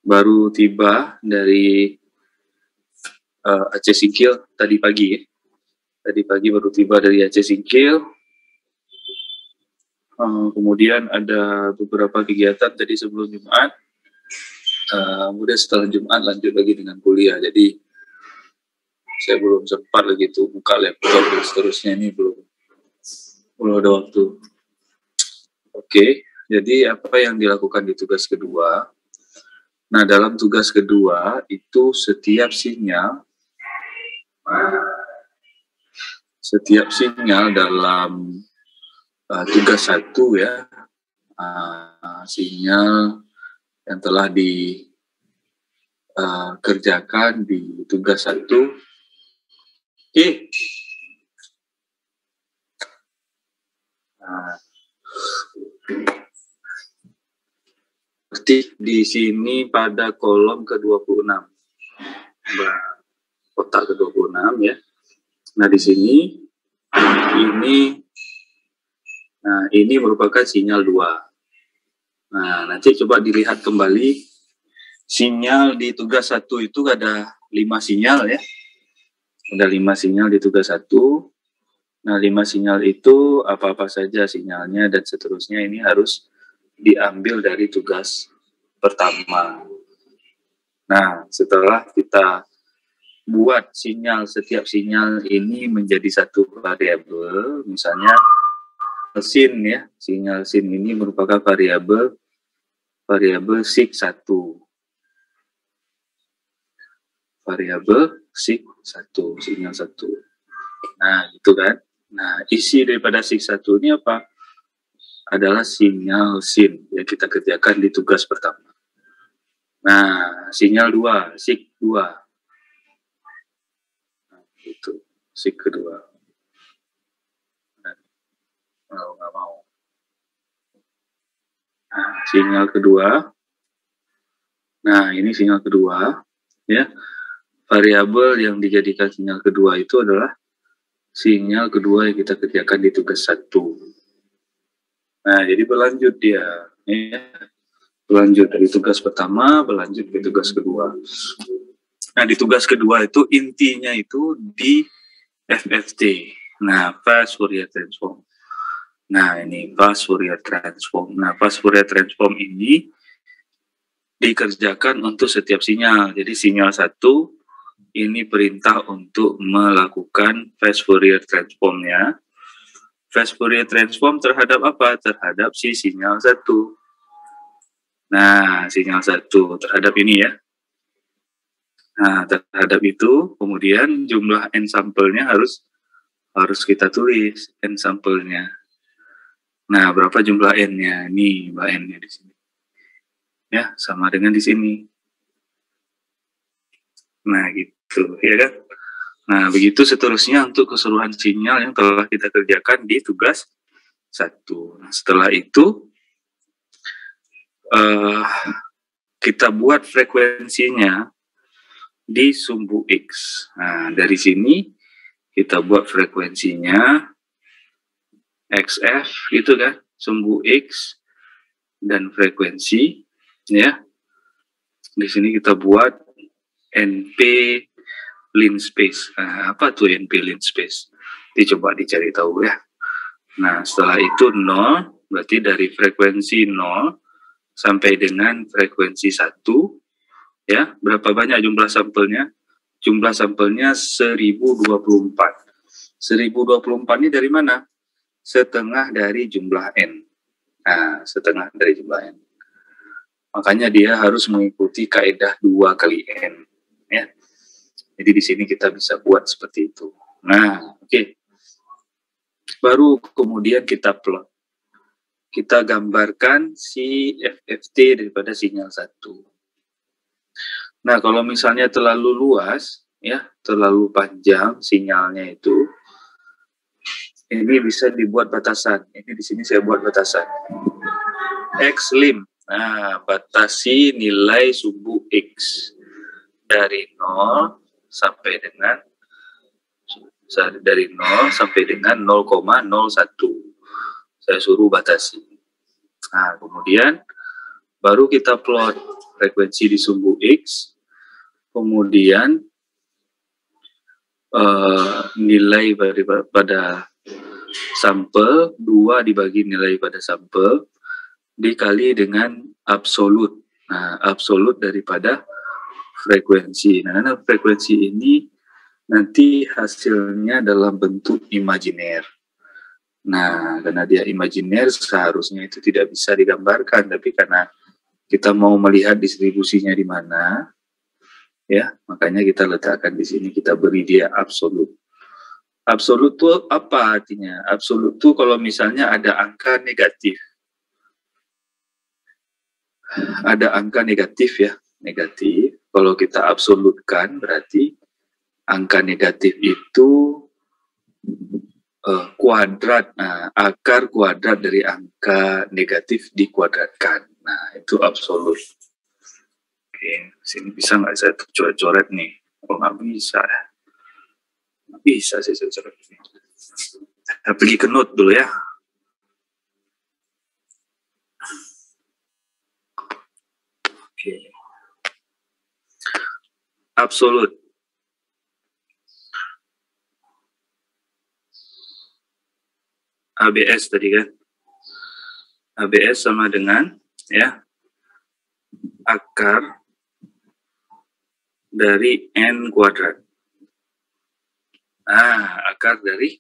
baru tiba dari Aceh Singkil tadi pagi ya. Tadi pagi baru tiba dari Aceh Singkil. Kemudian ada beberapa kegiatan tadi sebelum Jumat. Kemudian setelah Jumat lanjut lagi dengan kuliah. Jadi saya belum sempat lagi tuh buka laptop dan seterusnya, ini belum ada waktu. Oke, jadi apa yang dilakukan di tugas kedua? Nah, dalam tugas kedua itu setiap sinyal dalam tugas satu ya, sinyal yang telah dikerjakan di tugas satu. Di sini pada kolom ke-26, kotak ke-26 ya. Nah, di sini ini merupakan sinyal 2. Nah, nanti coba dilihat kembali sinyal di tugas 1 itu ada 5 sinyal ya. Ada 5 sinyal di tugas 1. Nah, 5 sinyal itu apa-apa saja sinyalnya dan seterusnya ini harus diambil dari tugas pertama. Nah, setelah kita buat setiap sinyal ini menjadi satu variabel, misalnya sin ya, sinyal sin ini merupakan variabel sig1. Variabel sig1, sinyal 1. Nah, gitu kan. Nah, isi daripada sig1 ini apa? Adalah sinyal sin yang kita kerjakan di tugas pertama. Nah, sinyal 2, sig2. Nah, itu, sig kedua. Nggak mau. Nah, sinyal kedua. Nah, ini sinyal kedua. Ya, variabel yang dijadikan sinyal kedua itu adalah sinyal kedua yang kita kerjakan di tugas 1. Nah, jadi berlanjut dia. Ya. Berlanjut dari tugas pertama, berlanjut ke tugas kedua. Nah, di tugas kedua itu intinya itu di FFT. Nah, fast Fourier transform. Nah, ini fast Fourier transform. Nah, fast Fourier transform ini dikerjakan untuk setiap sinyal. Jadi sinyal 1 ini perintah untuk melakukan fast Fourier transformnya. Fast Fourier transform terhadap apa? Terhadap si sinyal 1. Nah, sinyal 1 terhadap ini ya. Nah, terhadap itu, kemudian jumlah n sampelnya harus kita tulis n sampelnya. Nah, berapa jumlah n-nya? Nih, jumlah n-nya di sini. Ya, sama dengan di sini. Nah, gitu, ya kan? Nah, begitu seterusnya untuk keseluruhan sinyal yang telah kita kerjakan di tugas 1. Nah, setelah itu, kita buat frekuensinya di sumbu X. Nah, dari sini kita buat frekuensinya XF gitu kan, sumbu X dan frekuensi ya. Di sini kita buat NP lin space. Nah, apa tuh NP lin space? Coba dicari tahu ya. Nah, setelah itu 0, berarti dari frekuensi 0 sampai dengan frekuensi 1, ya, berapa banyak jumlah sampelnya? Jumlah sampelnya 1024. 1024 ini dari mana? Setengah dari jumlah N. Nah, setengah dari jumlah N. Makanya dia harus mengikuti kaidah 2 kali N. Ya. Jadi di sini kita bisa buat seperti itu. Nah, oke. Baru kemudian kita plot. Kita gambarkan si FFT daripada sinyal 1. Nah, kalau misalnya terlalu luas, ya, terlalu panjang sinyalnya itu, ini bisa dibuat batasan. Ini di sini saya buat batasan. X lim. Nah, batasi nilai sumbu X dari 0 sampai dengan 0,01. Saya suruh batasi. Nah, kemudian baru kita plot frekuensi di sumbu X, kemudian nilai pada sampel, 2 dibagi nilai pada sampel, dikali dengan absolut. Nah, absolut daripada frekuensi. Nah, frekuensi ini nanti hasilnya dalam bentuk imajiner. Nah, karena dia imajiner, seharusnya itu tidak bisa digambarkan, tapi karena kita mau melihat distribusinya di mana, ya, makanya kita letakkan di sini, kita beri dia absolut. Absolut itu apa artinya? Absolut itu kalau misalnya ada angka negatif. Ada angka negatif ya, negatif. Kalau kita absolutkan berarti angka negatif itu kuadrat, nah, akar kuadrat dari angka negatif dikuadratkan. Nah, itu absolut. Oke, sini bisa nggak saya coret-coret nih? Oh, nggak bisa. Nggak bisa sih saya coret ini. Saya pergi ke note dulu ya. Oke. Absolut. ABS tadi kan. ABS sama dengan ya akar dari N kuadrat. Nah, akar dari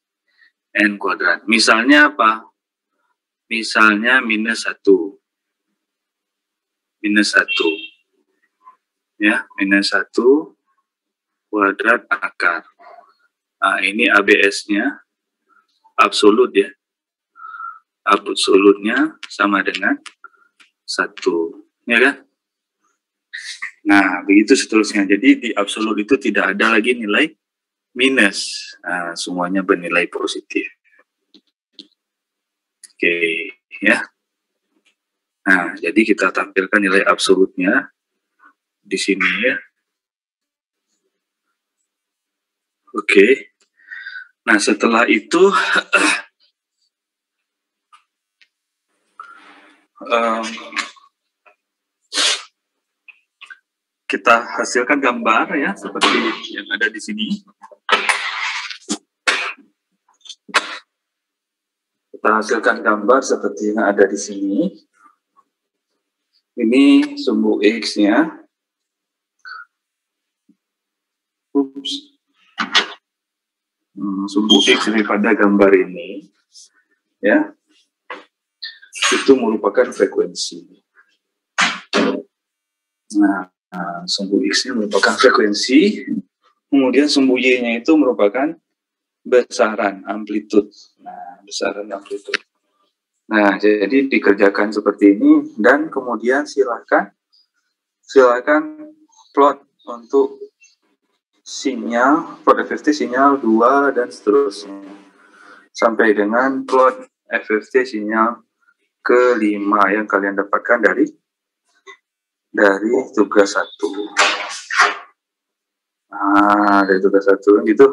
N kuadrat. Misalnya apa? Misalnya minus 1. Minus 1. Ya, minus 1 kuadrat akar. Nah, ini ABS-nya absolut ya. Absolutnya sama dengan 1. Ya kan? Nah, begitu seterusnya. Jadi di absolut itu tidak ada lagi nilai minus. Nah, semuanya bernilai positif. Oke, ya. Nah, jadi kita tampilkan nilai absolutnya di sini ya. Oke. Nah, setelah itu kita hasilkan gambar ya seperti yang ada di sini. Kita hasilkan gambar seperti yang ada di sini. Ini sumbu X-nya. Sumbu X daripada gambar ini ya itu merupakan frekuensi. Nah, sumbu X-nya merupakan frekuensi, kemudian sumbu Y-nya itu merupakan besaran amplitude. Nah, besaran amplitude. Nah, jadi dikerjakan seperti ini dan kemudian silakan plot untuk sinyal, plot FFT sinyal 2 dan seterusnya. Sampai dengan plot FFT sinyal kelima yang kalian dapatkan dari tugas 1. Nah, dari tugas 1 gitu.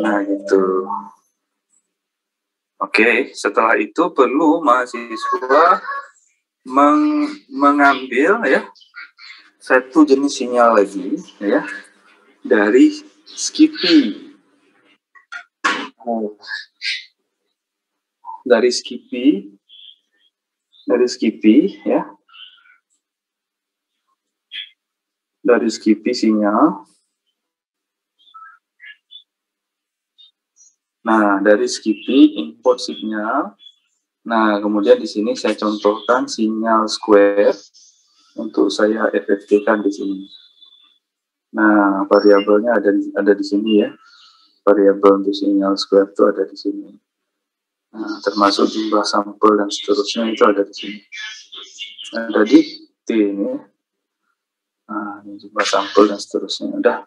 Nah, gitu. Oke, setelah itu perlu mahasiswa mengambil ya satu jenis sinyal lagi ya dari Skippy. Dari Skippy ya. Dari Skippy sinyal. Nah, dari Skippy input sinyal. Nah, kemudian di sini saya contohkan sinyal square untuk saya FFT-kan di sini. Nah, variabelnya ada di sini ya. Variabel untuk sinyal square itu ada di sini. Nah, termasuk jumlah sampel dan seterusnya itu ada di sini. Ada di T ini. Nah, ini jumlah sampel dan seterusnya. Udah.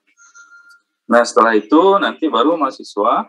Nah, setelah itu nanti baru mahasiswa